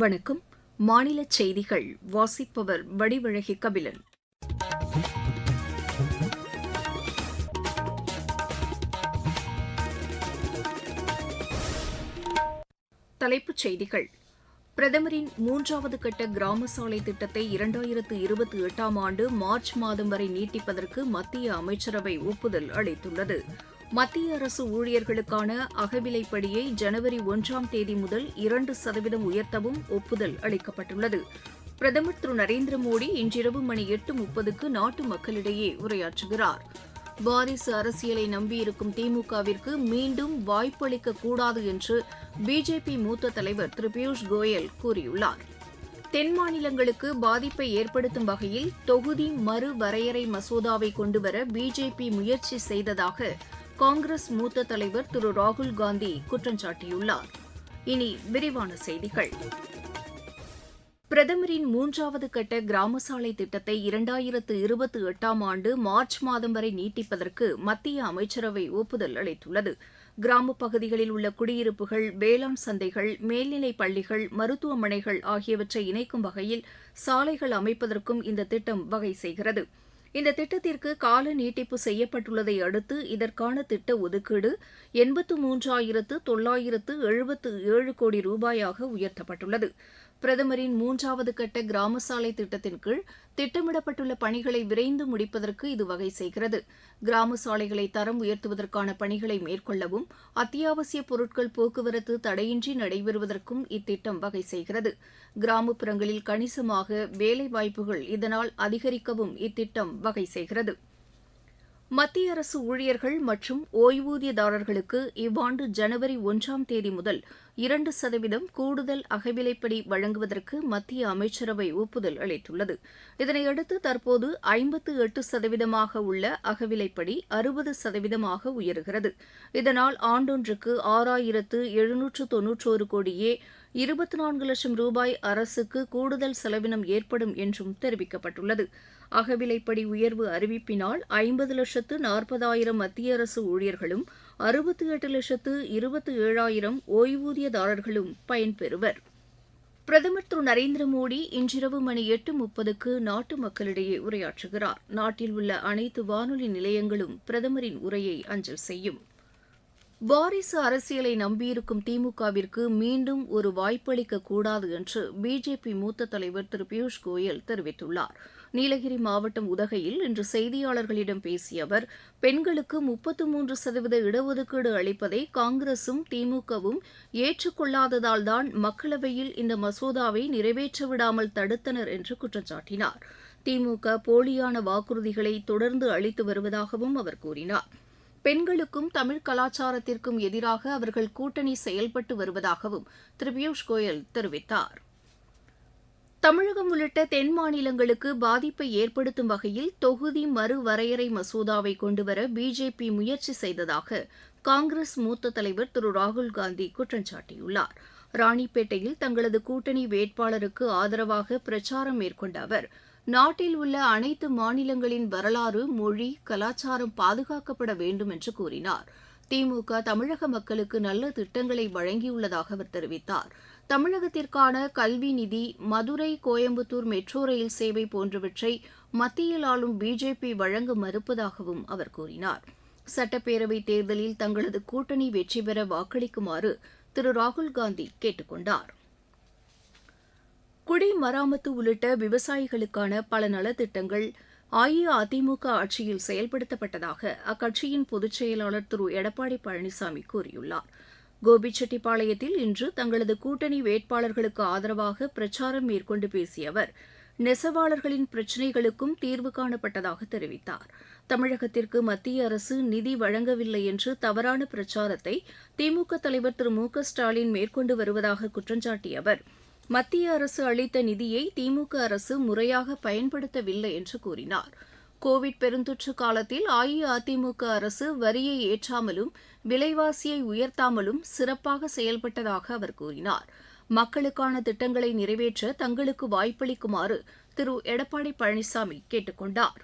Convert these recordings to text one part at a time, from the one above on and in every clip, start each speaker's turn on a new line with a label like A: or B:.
A: வணக்கம். மாநிலச் செய்திகள் வாசிப்பவர் வடிவழகி கபிலன். தலைப்புச் செய்திகள். பிரதமரின் 3வது கட்ட கிராம சாலை திட்டத்தை 2028ஆம் ஆண்டு மார்ச் மாதம் வரை நீட்டிப்பதற்கு மத்திய அமைச்சரவை ஒப்புதல் அளித்துள்ளது. மத்திய அரசு ஊழியர்களுக்கான அகவிலைப்படியை ஜனவரி 1ஆம் தேதி முதல் 2% உயர்த்தவும் ஒப்புதல் அளிக்கப்பட்டுள்ளது. பிரதமர் திரு நரேந்திர மோடி இன்றிரவு மணி 8:30க்கு நாட்டு மக்களிடையே உரையாற்றுகிறார். வாரிசு அரசியலை நம்பியிருக்கும் திமுகவிற்கு மீண்டும் வாய்ப்பளிக்கக்கூடாது என்று பிஜேபி மூத்த தலைவர் திரு பியூஷ் கோயல் கூறியுள்ளார். தென் மாநிலங்களுக்கு பாதிப்பை ஏற்படுத்தும் வகையில் தொகுதி மறுவரையறை மசோதாவை கொண்டுவர பிஜேபி முயற்சி செய்ததாக காங்கிரஸ் மூத்த தலைவர் திரு ராகுல்காந்தி குற்றம் சாட்டியுள்ளார். இனி விரிவான செய்திகள். பிரதமரின் 3வது கட்ட கிராம சாலை திட்டத்தை 2028ஆம் ஆண்டு மார்ச் மாதம் வரை நீட்டிப்பதற்கு மத்திய அமைச்சரவை ஒப்புதல் அளித்துள்ளது. கிராமப் பகுதிகளில் உள்ள குடியிருப்புகள், வேளாண் சந்தைகள், மேல்நிலைப் பள்ளிகள், மருத்துவமனைகள் ஆகியவற்றை இணைக்கும் வகையில் சாலைகள் அமைப்பதற்கும் இந்த திட்டம் வகை செய்கிறது. இந்த திட்டத்திற்கு கால நீட்டிப்பு செய்யப்பட்டுள்ளதை அடுத்து இதற்கான திட்ட ஒதுக்கீடு 83,977 கோடி ரூபாயாக உயர்த்தப்பட்டுள்ளது. பிரதமரின் 3வது கட்ட கிராம சாலை திட்டத்தின் கீழ் திட்டமிடப்பட்டுள்ள பணிகளை விரைந்து முடிப்பதற்கு இது வகை செய்கிறது. கிராம சாலைகளை தரம் உயர்த்துவதற்கான பணிகளை மேற்கொள்ளவும் அத்தியாவசிய பொருட்கள் போக்குவரத்து தடையின்றி நடைபெறுவதற்கும் இத்திட்டம் வகை செய்கிறது. கிராமப்புறங்களில் கணிசமாக வேலைவாய்ப்புகள் இதனால் அதிகரிக்கவும் இத்திட்டம் வகை செய்கிறது. மத்திய அரசு ஊழியர்கள் மற்றும் ஓய்வூதியதாரர்களுக்கு இவ்வாண்டு ஜனவரி 1ஆம் தேதி முதல் 2% கூடுதல் அகவிலைப்படி வழங்குவதற்கு மத்திய அமைச்சரவை ஒப்புதல் அளித்துள்ளது. இதனையடுத்து தற்போது 58% உள்ள அகவிலைப்படி 60% உயருகிறது. இதனால் ஆண்டொன்றுக்கு 6,791 கோடியே 24 லட்சம் ரூபாய் அரசுக்கு கூடுதல் செலவினம் ஏற்படும் என்றும் தெரிவிக்கப்பட்டுள்ளது. அகவிலைப்படி உயர்வு அறிவிப்பினால் 50,40,000 மத்திய அரசு ஊழியர்களும் 68,27,000 ஓய்வூதியதாரர்களும் பயன்பெறுவர். பிரதமர் திரு நரேந்திர மோடி இன்றிரவு மணி 8:30க்கு நாட்டு மக்களிடையே உரையாற்றுகிறார். நாட்டில் உள்ள அனைத்து வானொலி நிலையங்களும் பிரதமரின் உரையை அஞ்சல் செய்யும். வாரிசு அரசியலை நம்பியிருக்கும் திமுகவிற்கு மீண்டும் ஒரு வாய்ப்பளிக்கக்கூடாது என்று பிஜேபி மூத்த தலைவர் திரு பியூஷ் கோயல் தெரிவித்துள்ளார். நீலகிரி மாவட்டம் உதகையில் இன்று செய்தியாளர்களிடம் பேசிய அவர், பெண்களுக்கு 33% இடஒதுக்கீடு அளிப்பதை காங்கிரசும் திமுகவும் ஏற்றுக்கொள்ளாததால்தான் மக்களவையில் இந்த மசோதாவை நிறைவேற்றவிடாமல் தடுத்தனர் என்று குற்றம் சாட்டினார். திமுக போலியான வாக்குறுதிகளை தொடர்ந்து அளித்து வருவதாகவும் அவர் கூறினார். பெண்களுக்கும் தமிழ் கலாச்சாரத்திற்கும் எதிராக அவர்கள் கூட்டணி செயல்பட்டு வருவதாகவும் திரு பியூஷ் கோயல் தெரிவித்தார். தமிழகம் உள்ளிட்ட தென் மாநிலங்களுக்கு பாதிப்பை ஏற்படுத்தும் வகையில் தொகுதி மறுவரையறை மசோதாவை கொண்டுவர பிஜேபி முயற்சி செய்ததாக காங்கிரஸ் மூத்த தலைவர் திரு ராகுல்காந்தி குற்றம் சாட்டியுள்ளார். ராணிப்பேட்டையில் தங்களது கூட்டணி வேட்பாளருக்கு ஆதரவாக பிரச்சாரம் மேற்கொண்ட அவர், நாட்டில் உள்ள அனைத்து மாநிலங்களின் வரலாறு, மொழி, கலாச்சாரம் பாதுகாக்கப்பட வேண்டும் என்று கூறினார். திமுக தமிழக மக்களுக்கு நல்ல திட்டங்களை வழங்கியுள்ளதாக அவர் தெரிவித்தார். தமிழகத்திற்கான கல்வி நிதி, மதுரை கோயம்புத்தூர் மெட்ரோ ரயில் சேவை போன்றவற்றை மத்தியில் ஆளும் பிஜேபி வழங்க மறுப்பதாகவும் அவர் கூறினார். சட்டப்பேரவைத் தேர்தலில் தங்களது கூட்டணி வெற்றி பெற வாக்களிக்குமாறு திரு ராகுல்காந்தி கேட்டுக் கொண்டார். குடிமராமத்து உள்ளிட்ட விவசாயிகளுக்கான பல நலத்திட்டங்கள் அஇஅதிமுக ஆட்சியில் செயல்படுத்தப்பட்டதாக அக்கட்சியின் பொதுச் செயலாளர் திரு எடப்பாடி பழனிசாமி கூறியுள்ளார். கோபிச்செட்டிப்பாளையத்தில் இன்று தங்களது கூட்டணி வேட்பாளர்களுக்கு ஆதரவாக பிரச்சாரம் மேற்கொண்டு பேசிய அவர், நெசவாளர்களின் பிரச்சினைகளுக்கும் தீர்வு காணப்பட்டதாக தெரிவித்தார். தமிழகத்திற்கு மத்திய அரசு நிதி வழங்கவில்லை என்று தவறான பிரச்சாரத்தை திமுக தலைவர் திரு மு க ஸ்டாலின் மேற்கொண்டு வருவதாக குற்றம் சாட்டிய அவர், மத்திய அரசு அளித்த நிதியை திமுக அரசு முறையாக பயன்படுத்தவில்லை என்று கூறினார். கோவிட் பெருந்தொற்று காலத்தில் அஇஅதிமுக அரசு வரியை ஏற்றாமலும் விலைவாசியை உயர்த்தாமலும் சிறப்பாக செயல்பட்டதாக அவர் கூறினார். மக்களுக்கான திட்டங்களை நிறைவேற்ற தங்களுக்கு வாய்ப்பளிக்குமாறு திரு எடப்பாடி பழனிசாமி கேட்டுக் கொண்டார்.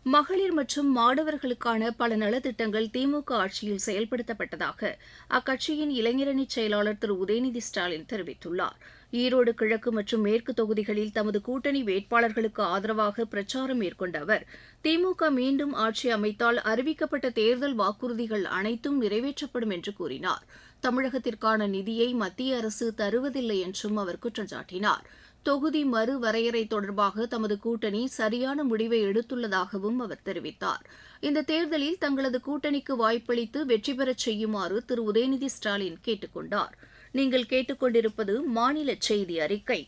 A: மகளிர் மற்றும் மாணவர்களுக்கான பல நலத்திட்டங்கள் திமுக ஆட்சியில் செயல்படுத்தப்பட்டதாக அக்கட்சியின் இளைஞரணி செயலாளர் திரு உதயநிதி ஸ்டாலின் தெரிவித்துள்ளார். ஈரோடு கிழக்கு மற்றும் மேற்கு தொகுதிகளில் தமது கூட்டணி வேட்பாளர்களுக்கு ஆதரவாக பிரச்சாரம் மேற்கொண்ட அவர், திமுக மீண்டும் ஆட்சி அமைத்தால் அறிவிக்கப்பட்ட தேர்தல் வாக்குறுதிகள் அனைத்தும் நிறைவேற்றப்படும் என்று கூறினார். தமிழகத்திற்கான நிதியை மத்திய அரசு தருவதில்லை என்றும் அவர் குற்றம் சாட்டினார். தொகுதி மறுவரையறை தொடர்பாக தமது கூட்டணி சரியான முடிவை எடுத்துள்ளதாகவும் அவர் தெரிவித்தார். இந்த தேர்தலில் தங்களது கூட்டணிக்கு வாய்ப்பளித்து வெற்றி பெறச் செய்யுமாறு திரு உதயநிதி ஸ்டாலின் கேட்டுக் கொண்டார். நீங்கள் கேட்டுக்கொண்டிருப்பது மாநில செய்தி அறிக்கை.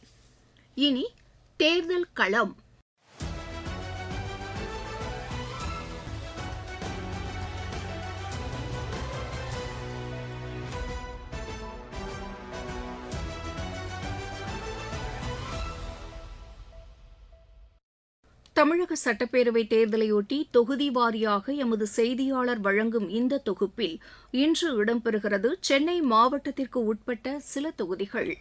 A: இனி தேர்தல் களம். தமிழக சட்டப்பேரவைத் தேர்தலையொட்டி தொகுதி வாரியாக எமது செய்தியாளர் வழங்கும் இந்த தொகுப்பில் இன்று இடம்பெறுகிறது சென்னை மாவட்டத்திற்கு உட்பட்ட சில தொகுதிகள்.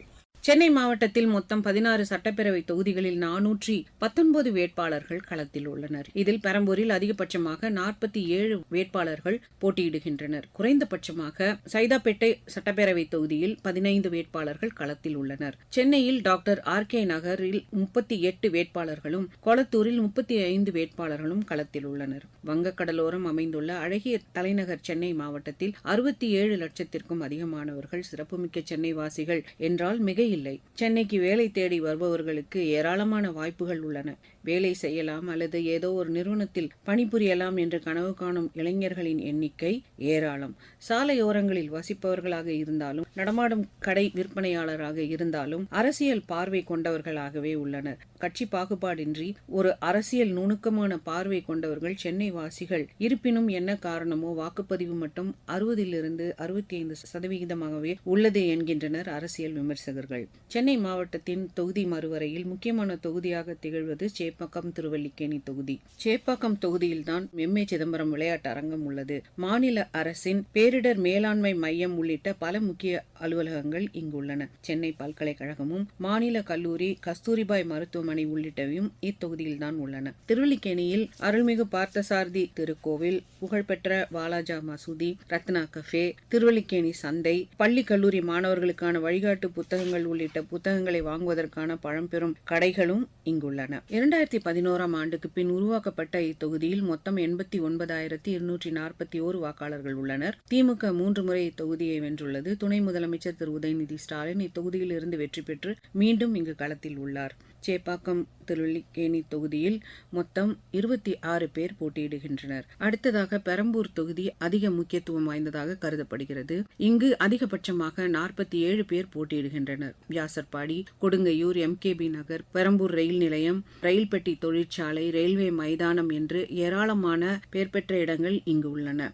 B: சென்னை மாவட்டத்தில் மொத்தம் 16 சட்டப்பேரவை தொகுதிகளில் 419 வேட்பாளர்கள் களத்தில் உள்ளனர். இதில் பெரம்பூரில் அதிகபட்சமாக 47 வேட்பாளர்கள் போட்டியிடுகின்றனர். குறைந்தபட்சமாக சைதாப்பேட்டை சட்டப்பேரவை தொகுதியில் 15 வேட்பாளர்கள் களத்தில் உள்ளனர். சென்னையில் டாக்டர் RK நகரில் 38 வேட்பாளர்களும், கொளத்தூரில் 35 வேட்பாளர்களும் களத்தில் உள்ளனர். வங்கக்கடலோரம் அமைந்துள்ள அழகிய தலைநகர் சென்னை மாவட்டத்தில் 67 லட்சத்திற்கும் அதிகமானவர்கள் சிறப்புமிக்க சென்னை வாசிகள் என்றால் மிக இல்லை. சென்னைக்கு வேலை தேடி வருபவர்களுக்கு ஏராளமான வாய்ப்புகள் உள்ளன. வேலை செய்யலாம் அல்லது ஏதோ ஒரு நிறுவனத்தில் பணிபுரியலாம் என்று கனவு காணும் இளைஞர்களின் எண்ணிக்கை ஏராளம். சாலையோரங்களில் வசிப்பவர்களாக இருந்தாலும், நடமாடும் கடை விற்பனையாளராக இருந்தாலும் அரசியல் பார்வை கொண்டவர்களாகவே உள்ளனர். கட்சி பாகுபாடின்றி ஒரு அரசியல் நுணுக்கமான பார்வை கொண்டவர்கள் சென்னை வாசிகள். இருப்பினும் என்ன காரணமோ வாக்குப்பதிவு மட்டும் 60 - 65% உள்ளது என்கின்றனர் அரசியல் விமர்சகர்கள். சென்னை மாவட்டத்தின் தொகுதி மறுவரையில் முக்கியமான தொகுதியாக திகழ்வது சேப்பாக்கம் திருவல்லிக்கேணி தொகுதி. சேப்பாக்கம் தொகுதியில்தான் எம்.ஏ. சிதம்பரம் விளையாட்டு அரங்கம் உள்ளது. மாநில அரசின் பேரிடர் மேலாண்மை மையம் உள்ளிட்ட பல முக்கிய அலுவலகங்கள் இங்குள்ளன. சென்னை பல்கலைக்கழகமும், மாநில கல்லூரி, கஸ்தூரிபாய் மருத்துவமனை உள்ளிட்டவையும் இத்தொகுதியில்தான் உள்ளன. திருவல்லிக்கேணியில் அருள்மிகு பார்த்தசாரதி திருக்கோவில், புகழ்பெற்ற வாலாஜா மசூதி, ரத்னா கஃபே, திருவல்லிக்கேணி சந்தை, பள்ளி கல்லூரி மாணவர்களுக்கான வழிகாட்டு புத்தகங்கள் உள்ளிட்ட புத்தகங்களை வாங்குவதற்கான பழம்பெரும் கடைகளும் இங்குள்ளன. 2011ஆம் ஆண்டுக்கு பின் உருவாக்கப்பட்ட இத்தொகுதியில் மொத்தம் 89,241 வாக்காளர்கள் உள்ளனர். திமுக 3 முறை இத்தொகுதியை வென்றுள்ளது. துணை முதலமைச்சர் திரு உதயநிதி ஸ்டாலின் இத்தொகுதியில் இருந்து வெற்றி பெற்று மீண்டும் இங்கு களத்தில் உள்ளார். சேப்பாக்கம் திருவல்லிக்கேணி தொகுதியில் மொத்தம் 26 பேர் போட்டியிடுகின்றனர். அடுத்ததாக பெரம்பூர் தொகுதி அதிக முக்கியத்துவம் வாய்ந்ததாக கருதப்படுகிறது. இங்கு அதிகபட்சமாக 47 பேர் போட்டியிடுகின்றனர். வியாசர்பாடி, கொடுங்கையூர், MKB நகர், பெரம்பூர் ரயில் நிலையம், ரயில் பெட்டி தொழிற்சாலை, ரயில்வே மைதானம் என்று ஏராளமான பேர் பெற்ற இடங்கள் இங்கு உள்ளன.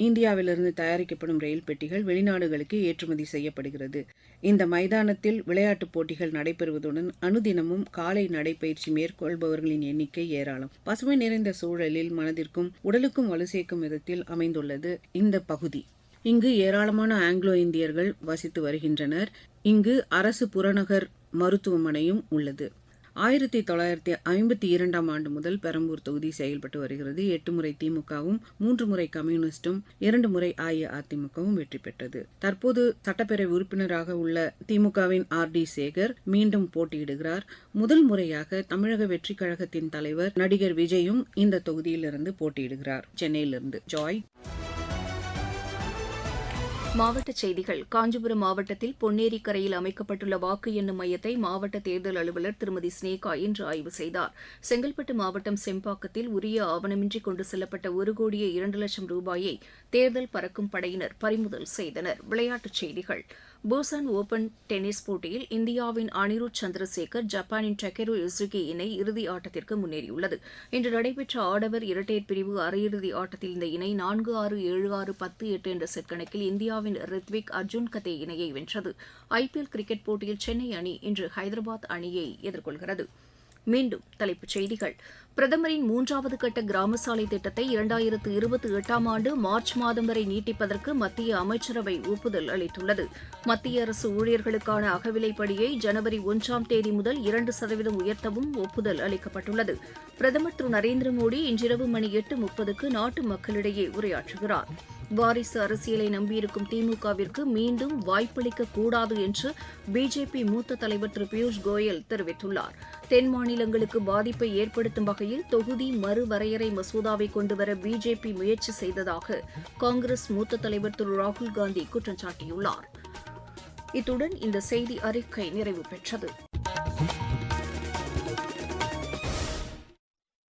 B: இந்தியாவிலிருந்து தயாரிக்கப்படும் ரயில் பெட்டிகள் வெளிநாடுகளுக்கு ஏற்றுமதி செய்யப்படுகிறது. இந்த மைதானத்தில் விளையாட்டுப் போட்டிகள் நடைபெறுவதுடன் அனுதினமும் காலை நடைபயிற்சி மேற்கொள்பவர்களின் எண்ணிக்கை ஏராளம். பசுமை நிறைந்த சூழலில் மனதிற்கும் உடலுக்கும் வலு சேர்க்கும் விதத்தில் அமைந்துள்ளது இந்த பகுதி. இங்கு ஏராளமான ஆங்கிலோ இந்தியர்கள் வசித்து வருகின்றனர். இங்கு அரசு புறநகர் மருத்துவமனையும் உள்ளது. 1952ஆம் ஆண்டு முதல் பெரம்பூர் தொகுதி செயல்பட்டு வருகிறது. 8 முறை திமுகவும், 3 முறை கம்யூனிஸ்டும், 2 முறை அஇஅதிமுகவும் வெற்றி பெற்றது. தற்போது சட்டப்பேரவை உறுப்பினராக உள்ள திமுகவின் RD சேகர் மீண்டும் போட்டியிடுகிறார். முதல் முறையாக தமிழக வெற்றி கழகத்தின் தலைவர் நடிகர் விஜயும் இந்த தொகுதியிலிருந்து போட்டியிடுகிறார். சென்னையிலிருந்து ஜாய்.
A: மாவட்டச் செய்திகள். காஞ்சிபுரம் மாவட்டத்தில் பொன்னேரிக்கரையில் அமைக்கப்பட்டுள்ள வாக்கு எண்ணும் மையத்தை மாவட்ட தேர்தல் அலுவலர் திருமதி ஸ்னேகா இன்று ஆய்வு செய்தார். செங்கல்பட்டு மாவட்டம் செம்பாக்கத்தில் உரிய ஆவணமின்றி கொண்டு செல்லப்பட்ட 1,02,00,000 ரூபாயை தேர்தல் பறக்கும் படையினர் பறிமுதல் செய்தனர். விளையாட்டுச் செய்திகள். பூசான் ஓபன் டென்னிஸ் போட்டியில் இந்தியாவின் அனிருத் சந்திரசேகர், ஜப்பானின் டக்கெரு யுசுகி இணை இறுதி ஆட்டத்திற்கு முன்னேறியுள்ளது. இன்று நடைபெற்ற ஆடவர் இரட்டையர் பிரிவு அரையிறுதி ஆட்டத்தில் இந்த இணை 4-6, 7-6, 10-8 என்ற செட் கணக்கில் இந்தியாவின் ரித்விக் அர்ஜுன் கதே இணையை வென்றது. IPL கிரிக்கெட் போட்டியில் சென்னை அணி இன்று ஹைதராபாத் அணியை எதிர்கொள்கிறது. மீண்டும் தலைப்புச் செய்திகள். பிரதமரின் 3வது கட்ட கிராம சாலை திட்டத்தை 2028ஆம் ஆண்டு மார்ச் மாதம் வரை நீட்டிப்பதற்கு மத்திய அமைச்சரவை ஒப்புதல் அளித்துள்ளது. மத்திய அரசு ஊழியர்களுக்கான அகவிலைப்படியை ஜனவரி 1ஆம் தேதி முதல் 2% உயர்த்தவும் ஒப்புதல் அளிக்கப்பட்டுள்ளது. பிரதமர் திரு நரேந்திர மோடி இன்றிரவு மணி 8:30க்கு நாட்டு மக்களிடையே உரையாற்றுகிறார். வாரிசு அரசியலை நம்பியிருக்கும் திமுகவிற்கு மீண்டும் வாய்ப்பளிக்கக் கூடாது என்று பிஜேபி மூத்த தலைவர் திரு பியூஷ் கோயல் தெரிவித்துள்ளார். தென் மாநிலங்களுக்கு பாதிப்பை ஏற்படுத்தும் வகையில் தொகுதி மறுவரையறை மசோதாவை கொண்டுவர பிஜேபி முயற்சி செய்ததாக காங்கிரஸ் மூத்த தலைவர் திரு ராகுல்காந்தி குற்றம் சாட்டியுள்ளார். இத்துடன் இந்த செய்தி அறிக்கை நிறைவு பெற்றது.